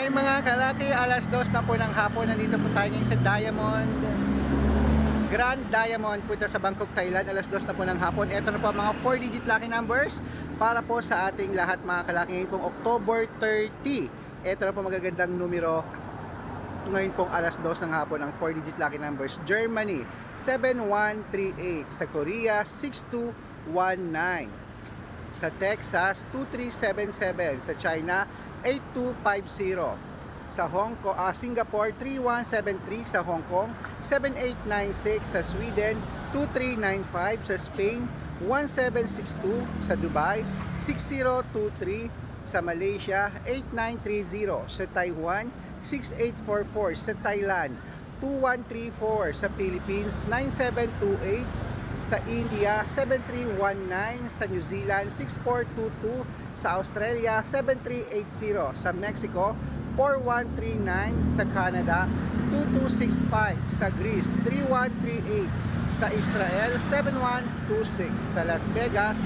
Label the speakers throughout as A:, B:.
A: Hi mga kalaki, alas 2 na po ng hapon. Nandito po tayo ngayon sa Diamond Grand Diamond punta sa Bangkok, Thailand. Alas 2 na po ng hapon. Ito na po mga 4-digit lucky numbers para po sa ating lahat mga kalaki. Ngayon pong October 30. Ito na po magagandang numero ngayon pong alas 2 ng hapon ng 4-digit lucky numbers. Germany 7138, sa Korea 6219, sa Texas 2377, sa China 8250, sa Singapore 3173, sa Hong Kong 7896, sa Sweden 2395, sa Spain 1762, sa Dubai 6023, sa Malaysia 8930, sa Taiwan 6844, sa Thailand 2134, sa Philippines 9728, sa India 7319, sa New Zealand 6422, sa Australia 7380, sa Mexico 4139, sa Canada 2265, sa Greece 3138, sa Israel 7126, sa Las Vegas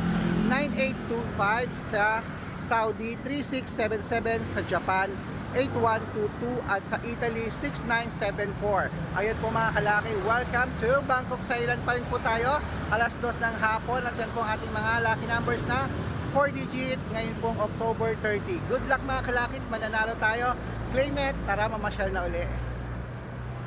A: 9825, sa Saudi 3677, sa Japan 8122, at sa Italy 6974. Ayun po mga kalaki, welcome to Bangkok, Thailand pa rin po tayo. Alas 2 ng hapon at yan po ang ating mga lucky numbers na 4 digit ngayon pong October 30. Good luck mga kalaki, mananalo tayo. Claim it, tara mamasyal na uli.